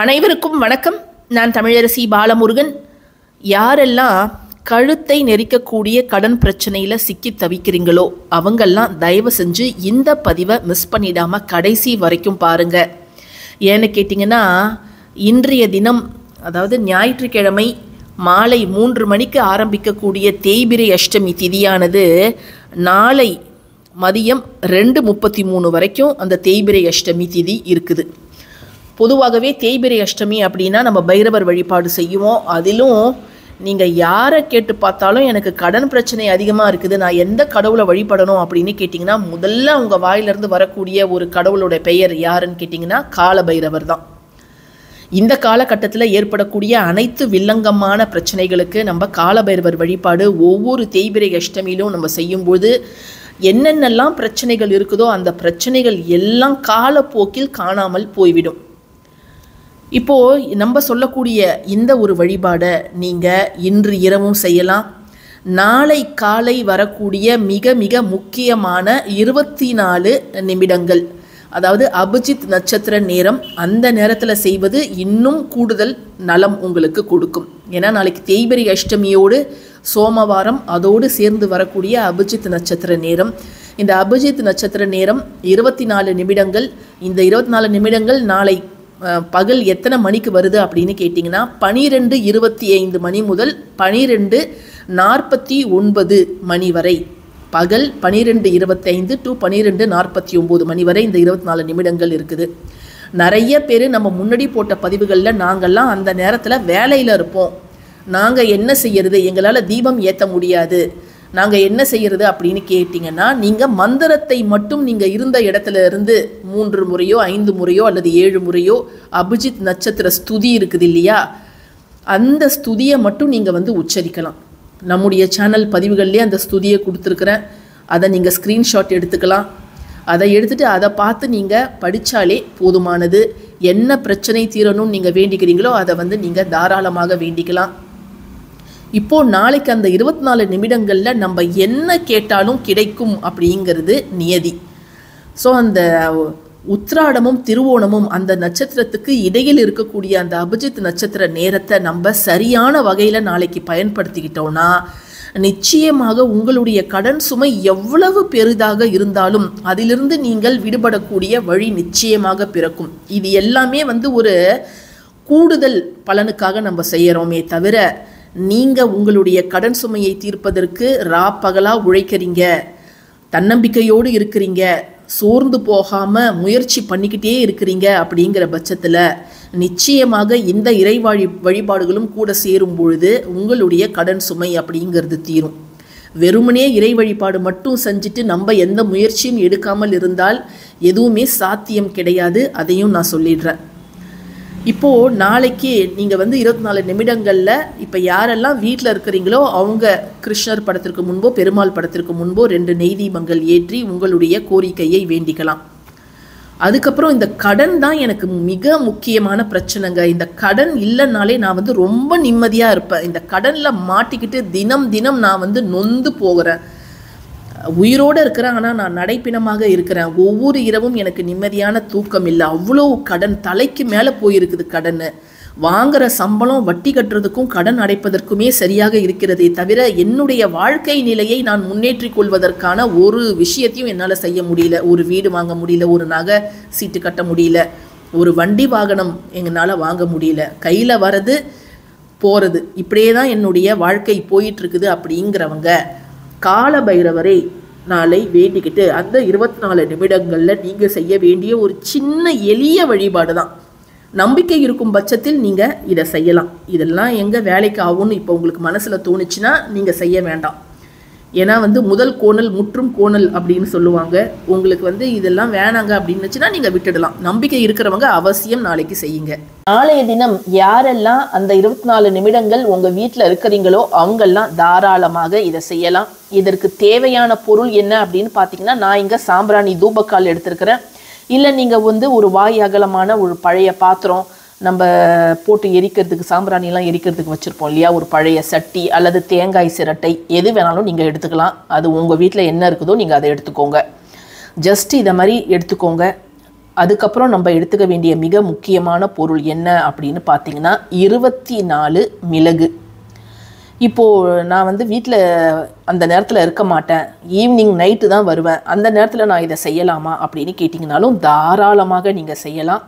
அனைவருக்கும் வணக்கம். நான் தமிழரசி பாலமுருகன். யாரெல்லாம் கழுத்தை நெரிக்கக்கூடிய கடன் பிரச்சனையில் சிக்கி தவிக்கிறீங்களோ அவங்கெல்லாம் தயவு செஞ்சு இந்த பதிவை மிஸ் பண்ணிடாமல் கடைசி வரைக்கும் பாருங்கள். ஏன்னு கேட்டிங்கன்னா, இன்றைய தினம் அதாவது ஞாயிற்றுக்கிழமை மாலை 3 மணிக்கு ஆரம்பிக்கக்கூடிய தேய்பிரை அஷ்டமி திதியானது நாளை மதியம் 2:33 வரைக்கும் அந்த தேய்பிரை அஷ்டமி திதி இருக்குது. பொதுவாகவே தேய்பிரை அஷ்டமி அப்படின்னா நம்ம பைரவர் வழிபாடு செய்வோம். அதிலும் நீங்கள் யாரை கேட்டு பார்த்தாலும் எனக்கு கடன் பிரச்சனை அதிகமாக இருக்குது, நான் எந்த கடவுளை வழிபடணும் அப்படின்னு கேட்டிங்கன்னா, முதல்ல உங்கள் வாயிலிருந்து வரக்கூடிய ஒரு கடவுளோட பெயர் யாருன்னு கேட்டிங்கன்னா கால பைரவர் தான். இந்த காலகட்டத்தில் ஏற்படக்கூடிய அனைத்து வில்லங்கமான பிரச்சனைகளுக்கு நம்ம காலபைரவர் வழிபாடு ஒவ்வொரு தேய்பிரை அஷ்டமியிலும் நம்ம செய்யும்போது என்னென்னலாம் பிரச்சனைகள் இருக்குதோ அந்த பிரச்சனைகள் எல்லாம் காலப்போக்கில் காணாமல் போய்விடும். இப்போது நம்ம சொல்லக்கூடிய இந்த ஒரு வழிபாடை நீங்கள் இன்று இரவும் செய்யலாம். நாளை காலை வரக்கூடிய மிக மிக முக்கியமான 24 நிமிடங்கள், அதாவது அபிஜித் நட்சத்திர நேரம், அந்த நேரத்தில் செய்வது இன்னும் கூடுதல் நலம் உங்களுக்கு கொடுக்கும். ஏன்னா நாளைக்கு தேய்பிரை அஷ்டமியோடு சோமவாரம் அதோடு சேர்ந்து வரக்கூடிய அபிஜித் நட்சத்திர நேரம். இந்த அபிஜித் நட்சத்திர நேரம் 24 நிமிடங்கள். இந்த 24 நிமிடங்கள் நாளை பகல் எத்தனை மணிக்கு வருது அப்படின்னு கேட்டிங்கன்னா 12:25 மணி முதல் 12:49 மணி வரை, பகல் 12:25 to 12:49 மணி வரை இந்த 24 நிமிடங்கள் இருக்குது. நிறைய பேர் நம்ம முன்னாடி போட்ட பதிவுகளில் நாங்கள்லாம் அந்த நேரத்தில் வேலையில் இருப்போம், நாங்கள் என்ன செய்யறது, எங்களால் தீபம் ஏற்ற முடியாது, நாங்கள் என்ன செய்யறது அப்படின்னு கேட்டிங்கன்னா, நீங்கள் மந்திரத்தை மட்டும் நீங்கள் இருந்த இடத்துல இருந்து 3 முறையோ 5 முறையோ அல்லது 7 முறையோ அபிஜித் நட்சத்திர ஸ்துதி இருக்குது இல்லையா, அந்த ஸ்துதியை மட்டும் நீங்கள் உச்சரிக்கலாம். நம்முடைய சேனல் பதிவுகள்லேயே அந்த ஸ்துதியை கொடுத்துருக்குறேன், அதை நீங்கள் ஸ்க்ரீன்ஷாட் எடுத்துக்கலாம். அதை எடுத்துகிட்டு அதை பார்த்து நீங்கள் படித்தாலே போதுமானது. என்ன பிரச்சனை தீரணும்னு நீங்கள் வேண்டிக்கிறீங்களோ அதை நீங்கள் தாராளமாக வேண்டிக்கலாம். இப்போது நாளைக்கு அந்த 24 நிமிடங்களில் நம்ம என்ன கேட்டாலும் கிடைக்கும் அப்படிங்கிறது நியதி. ஸோ அந்த உத்திராடமும் திருவோணமும் அந்த நட்சத்திரத்துக்கு இடையில் இருக்கக்கூடிய அந்த அபிஜித் நட்சத்திர நேரத்தை நம்ம சரியான வகையில் நாளைக்கு பயன்படுத்திக்கிட்டோன்னா நிச்சயமாக உங்களுடைய கடன் சுமை எவ்வளவு பெரிதாக இருந்தாலும் அதிலிருந்து நீங்கள் விடுபடக்கூடிய வழி நிச்சயமாக பிறக்கும். இது எல்லாமே ஒரு கூடுதல் பலனுக்காக நம்ம செய்கிறோமே தவிர, நீங்கள் உங்களுடைய கடன் சுமையை தீர்ப்பதற்கு பகலாக உழைக்கிறீங்க, தன்னம்பிக்கையோடு இருக்கிறீங்க, சோர்ந்து போகாமல் முயற்சி பண்ணிக்கிட்டே இருக்கிறீங்க அப்படிங்கிற பட்சத்தில் நிச்சயமாக இந்த இறை வழிபாடுகளும் கூட சேரும் பொழுது உங்களுடைய கடன் சுமை அப்படிங்கிறது தீரும். வெறுமனே இறை வழிபாடு மட்டும் செஞ்சுட்டு நம்ம எந்த முயற்சியும் எடுக்காமல் இருந்தால் எதுவுமே சாத்தியம் கிடையாது. அதையும் நான் சொல்லிடுறேன். இப்போது நாளைக்கு நீங்கள் 24 நிமிடங்களில் இப்போ யாரெல்லாம் வீட்டில் இருக்கிறீங்களோ அவங்க கிருஷ்ணர் படத்திற்கு முன்போ பெருமாள் படத்திற்கு முன்போ 2 நெய் தீபங்கள் ஏற்றி உங்களுடைய கோரிக்கையை வேண்டிக்கலாம். அதுக்கப்புறம் இந்த கடன் தான் எனக்கு மிக முக்கியமான பிரச்சனைங்க. இந்த கடன் இல்லைனாலே நான் ரொம்ப நிம்மதியாக இருப்பேன். இந்த கடனில் மாட்டிக்கிட்டு தினம் தினம் நான் நொந்து போகிறேன். உயிரோடு இருக்கிறேன், ஆனால் நான் நடைப்பிணமாக இருக்கிறேன். ஒவ்வொரு இரவும் எனக்கு நிம்மதியான தூக்கம் இல்லை. அவ்வளோ கடன் தலைக்கு மேலே போயிருக்குது. கடன் வாங்குகிற சம்பளம் வட்டி கட்டுறதுக்கும் கடன் அடைப்பதற்குமே சரியாக இருக்கிறதே தவிர என்னுடைய வாழ்க்கை நிலையை நான் முன்னேற்றிக் கொள்வதற்கான ஒரு விஷயத்தையும் என்னால் செய்ய முடியல. ஒரு வீடு வாங்க முடியல, ஒரு நகை சீட்டு கட்ட முடியல, ஒரு வண்டி வாகனம் எங்களால் வாங்க முடியல, கையில் வரது போகிறது, இப்படியே தான் என்னுடைய வாழ்க்கை போயிட்டுருக்குது அப்படிங்கிறவங்க கால பைரவரை நாளை வேண்டிக்கிட்டு அந்த 24 நிமிடங்களில் நீங்கள் செய்ய வேண்டிய ஒரு சின்ன எளிய வழிபாடு தான். நம்பிக்கை இருக்கும் பட்சத்தில் நீங்கள் இதை செய்யலாம். இதெல்லாம் எங்கே வேலைக்கு ஆகும்னு இப்போ உங்களுக்கு மனசில் தோணுச்சுன்னா நீங்கள் செய்ய வேண்டாம். ஏன்னா முதல் கோணல் முற்றும் கோணல் அப்படின்னு சொல்லுவாங்க. உங்களுக்கு இதெல்லாம் வேணாங்க அப்படின்னுச்சுன்னா நீங்கள் விட்டுடலாம். நம்பிக்கை இருக்கிறவங்க அவசியம் நாளைக்கு செய்யுங்க. நாளைய தினம் யாரெல்லாம் அந்த 24 நிமிடங்கள் உங்கள் வீட்டில் இருக்கிறீங்களோ அவங்கெல்லாம் தாராளமாக இதை செய்யலாம். இதற்கு தேவையான பொருள் என்ன அப்படின்னு பார்த்தீங்கன்னா, நான் இங்கே சாம்பிராணி தூபக்கால் எடுத்துருக்கிறேன். இல்லை நீங்கள் ஒரு வாய் அகலமான ஒரு பழைய பாத்திரம் நம்ம போட்டு எரிக்கிறதுக்கு, சாம்பிராணிலாம் எரிக்கிறதுக்கு வச்சுருப்போம் இல்லையா, ஒரு பழைய சட்டி அல்லது தேங்காய் சிரட்டை எது வேணாலும் நீங்கள் எடுத்துக்கலாம். அது உங்கள் வீட்டில் என்ன இருக்குதோ நீங்கள் அதை எடுத்துக்கோங்க. ஜஸ்ட் இதை மாதிரி எடுத்துக்கோங்க. அதுக்கப்புறம் நம்ம எடுத்துக்க வேண்டிய மிக முக்கியமான பொருள் என்ன அப்படின்னு பார்த்தீங்கன்னா 24 மிளகு. இப்போது நான் வந்து வீட்டில் அந்த நேரத்தில் இருக்க மாட்டேன், ஈவினிங் நைட்டு தான் வருவேன், அந்த நேரத்தில் நான் இதை செய்யலாமா அப்படின்னு கேட்டிங்கனாலும் தாராளமாக நீங்கள் செய்யலாம்.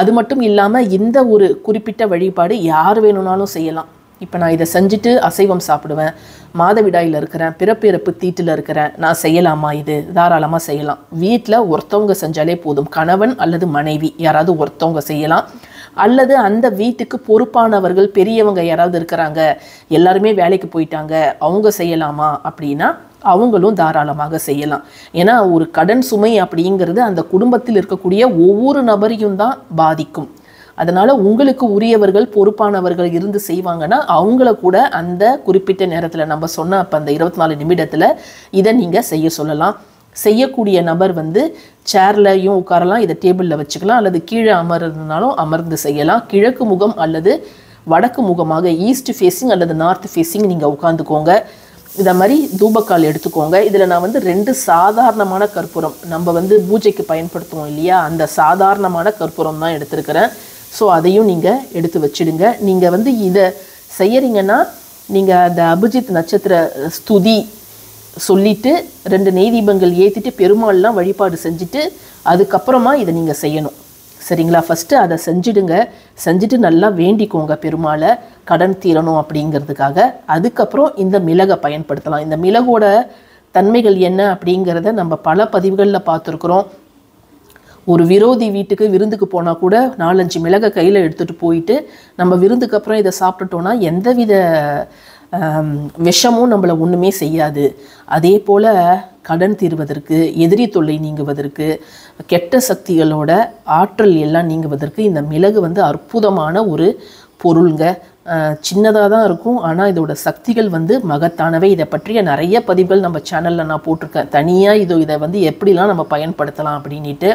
அது மட்டும் இல்லாமல் இந்த ஒரு குறிப்பிட்ட வழிபாடு யார் வேணும்னாலும் செய்யலாம். இப்போ நான் இதை செஞ்சுட்டு அசைவம் சாப்பிடுவேன், மாதவிடாயில் இருக்கிறேன், பிறப்பிறப்பு தீட்டில் இருக்கிறேன், நான் செய்யலாமா? இது தாராளமாக செய்யலாம். வீட்டில் ஒருத்தவங்க செஞ்சாலே போதும், கணவன் அல்லது மனைவி யாராவது ஒருத்தவங்க செய்யலாம். அல்லது அந்த வீட்டுக்கு பொறுப்பானவர்கள் பெரியவங்க யாராவது இருக்கிறாங்க, எல்லாருமே வேலைக்கு போயிட்டாங்க, அவங்க செய்யலாமா அப்படின்னா அவங்களும் தாராளமாக செய்யலாம். ஏன்னா ஒரு கடன் சுமை அப்படிங்கிறது அந்த குடும்பத்தில் இருக்கக்கூடிய ஒவ்வொரு நபரையும் தான் பாதிக்கும். அதனால் உங்களுக்கு உரியவர்கள் பொறுப்பானவர்கள் இருந்து செய்வாங்கன்னா அவங்கள கூட அந்த குறிப்பிட்ட நேரத்தில் நம்ம சொன்ன அப்போ அந்த 24 நிமிடத்தில் இதை நீங்கள் செய்ய சொல்லலாம். செய்யக்கூடிய நபர் வந்து சேர்லையும் உட்காரலாம், இதை டேபிளில் வச்சுக்கலாம், அல்லது கீழே அமர்றதுனாலும் அமர்ந்து செய்யலாம். கிழக்கு முகம் அல்லது வடக்கு முகமாக ஈஸ்ட் ஃபேஸிங் அல்லது நார்த் ஃபேஸிங் நீங்கள் உட்காந்துக்கோங்க. இதை மாதிரி தூபக்கால் எடுத்துக்கோங்க. இதில் நான் வந்து 2 சாதாரணமான கற்பூரம், நம்ம வந்து பூஜைக்கு பயன்படுத்துவோம் இல்லையா, அந்த சாதாரணமான கற்பூரம் தான் எடுத்துருக்கிறேன். ஸோ அதையும் நீங்கள் எடுத்து வச்சுடுங்க. நீங்கள் வந்து இதை செய்யறீங்கன்னா நீங்கள் அந்த அபிஜித் நட்சத்திர ஸ்துதி சொல்லிவிட்டு 2 நெய் தீபங்கள் ஏற்றிட்டு பெருமாள்லாம் வழிபாடு செஞ்சுட்டு அதுக்கப்புறமா இதை நீங்கள் செய்யணும். சரிங்களா? ஃபஸ்ட்டு அதை செஞ்சுடுங்க. செஞ்சுட்டு நல்லா வேண்டிக்கோங்க பெருமாளை, கடன் தீரணும் அப்படிங்கிறதுக்காக. அதுக்கப்புறம் இந்த மிளகை பயன்படுத்தலாம். இந்த மிளகோட தன்மைகள் என்ன அப்படிங்கிறத நம்ம பல பதிவுகளில் பார்த்துருக்குறோம். ஒரு விரோதி வீட்டுக்கு விருந்துக்கு போனால் கூட 4-5 மிளகை கையில் எடுத்துகிட்டு போயிட்டு நம்ம விருந்துக்கு அப்புறம் இதை சாப்பிட்டுட்டோன்னா எந்தவித விஷமும் நம்மளை ஒன்றுமே செய்யாது. அதே போல் கடன் தீர்வதற்கு, எதிரி தொல்லை நீங்குவதற்கு, கெட்ட சக்திகளோட ஆற்றல் எல்லாம் நீங்குவதற்கு இந்த மிளகு வந்து அற்புதமான ஒரு பொருளுங்க. சின்னதாக தான் இருக்கும், ஆனால் இதோட சக்திகள் வந்து மகத்தானவை. இதை பற்றிய நிறைய பதிவுகள் நம்ம சேனலில் நான் போட்டிருக்கேன் தனியாக. இதை வந்து எப்படிலாம் நம்ம பயன்படுத்தலாம் அப்படின்ட்டு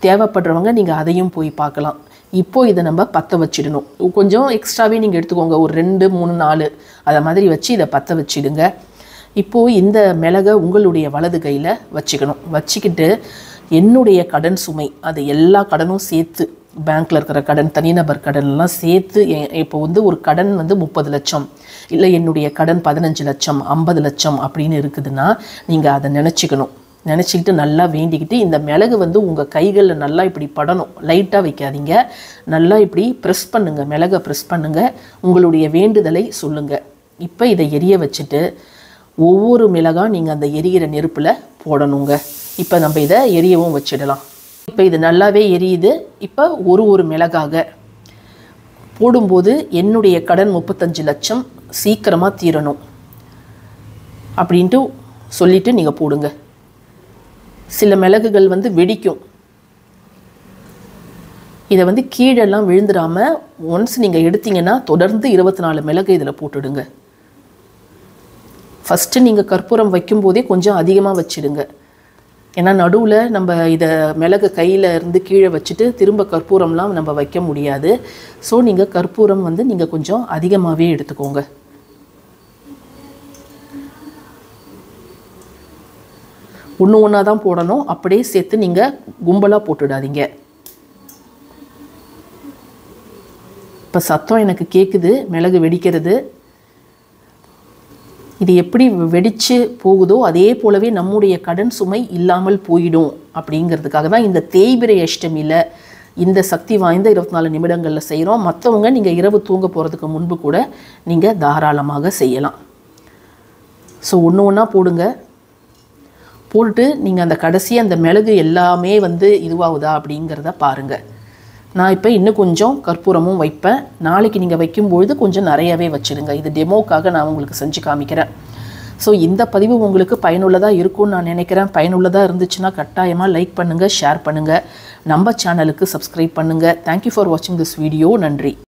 தேவைப்படுறவங்க நீங்கள் அதையும் போய் பார்க்கலாம். இப்போது இதை நம்ம பற்ற வச்சிடணும். கொஞ்சம் எக்ஸ்ட்ராவே நீங்கள் எடுத்துக்கோங்க, ஒரு 2, 3, 4 அதை மாதிரி வச்சு இதை பற்ற வச்சிடுங்க. இப்போது இந்த மிளகை உங்களுடைய வலது கையில் வச்சுக்கணும். வச்சுக்கிட்டு என்னுடைய கடன் சுமை, அது எல்லா கடனும் சேர்த்து, பேங்க்கில் இருக்கிற கடன், தனிநபர் கடன்லாம் சேர்த்து, இப்போ வந்து ஒரு கடன் வந்து 30 லட்சம், இல்லை என்னுடைய கடன் 15 லட்சம், 50 லட்சம் அப்படின்னு இருக்குதுன்னா நீங்கள் அதை நினச்சிக்கணும். நினச்சிக்கிட்டு நல்லா வேண்டிக்கிட்டு இந்த மிளகு வந்து உங்கள் கைகளில் நல்லா இப்படி படணும். லைட்டாக வைக்காதீங்க, நல்லா இப்படி ப்ரெஸ் பண்ணுங்கள். மிளகை ப்ரெஸ் பண்ணுங்கள், உங்களுடைய வேண்டுதலை சொல்லுங்கள். இப்போ இதை எரிய வச்சுட்டு ஒவ்வொரு மிளகாக நீங்கள் அந்த எரிகிற நெருப்பில் போடணுங்க. இப்போ நம்ம இதை எரியவும் வச்சிடலாம். இப்போ இது நல்லாவே எரியுது. இப்போ ஒரு மிளகாக போடும்போது என்னுடைய கடன் 35 லட்சம் சீக்கிரமாக தீரணும் அப்படின்ட்டு சொல்லிவிட்டு நீங்கள் போடுங்க. சில மிளகுகள் வந்து வெடிக்கும். இதை வந்து கீழெல்லாம் விழுந்துடாமல் ஒன்ஸ் நீங்கள் எடுத்தீங்கன்னா தொடர்ந்து 24 மிளகு இதில் போட்டுடுங்க. ஃபஸ்ட்டு நீங்கள் கற்பூரம் வைக்கும்போதே கொஞ்சம் அதிகமாக வச்சிடுங்க. ஏன்னா நடுவில் நம்ம இதை மிளகு கையில் இருந்து கீழே வச்சுட்டு திரும்ப கற்பூரம்லாம் நம்ம வைக்க முடியாது. ஸோ நீங்கள் கற்பூரம் வந்து நீங்கள் கொஞ்சம் அதிகமாகவே எடுத்துக்கோங்க. ஒன்றா தான் போடணும், அப்படியே சேர்த்து நீங்கள் கும்பலாக போட்டுடாதீங்க. இப்போ சத்தம் எனக்கு கேட்குது, மிளகு வெடிக்கிறது. இது எப்படி வெடித்து போகுதோ அதே போலவே நம்முடைய கடன் சுமை இல்லாமல் போயிடும் அப்படிங்கிறதுக்காக தான் இந்த தேய்பிரை அஷ்டமியில் இந்த சக்தி வாய்ந்த 24 நிமிடங்களில் செய்கிறோம். மற்றவங்க நீங்கள் இரவு தூங்க போகிறதுக்கு முன்பு கூட நீங்கள் தாராளமாக செய்யலாம். ஸோ ஒன்றா போடுங்க. போட்டு நீங்கள் அந்த கடைசியாக அந்த மிளகு எல்லாமே வந்து இதுவாகுதா அப்படிங்கிறத பாருங்கள். நான் இப்போ இன்னும் கொஞ்சம் கற்பூரமும் வைப்பேன். நாளைக்கு நீங்கள் வைக்கும்பொழுது கொஞ்சம் நிறையவே வச்சுடுங்க. இது டெமோக்காக நான் உங்களுக்கு செஞ்சு காமிக்கிறேன். ஸோ இந்த பதிவு உங்களுக்கு பயனுள்ளதாக இருக்கும்னு நான் நினைக்கிறேன். பயனுள்ளதாக இருந்துச்சுன்னா கட்டாயமாக லைக் பண்ணுங்கள், ஷேர் பண்ணுங்கள், நம்ம சேனலுக்கு சப்ஸ்கிரைப் பண்ணுங்கள். தேங்க்யூ ஃபார் வாட்சிங் திஸ் வீடியோ. நன்றி.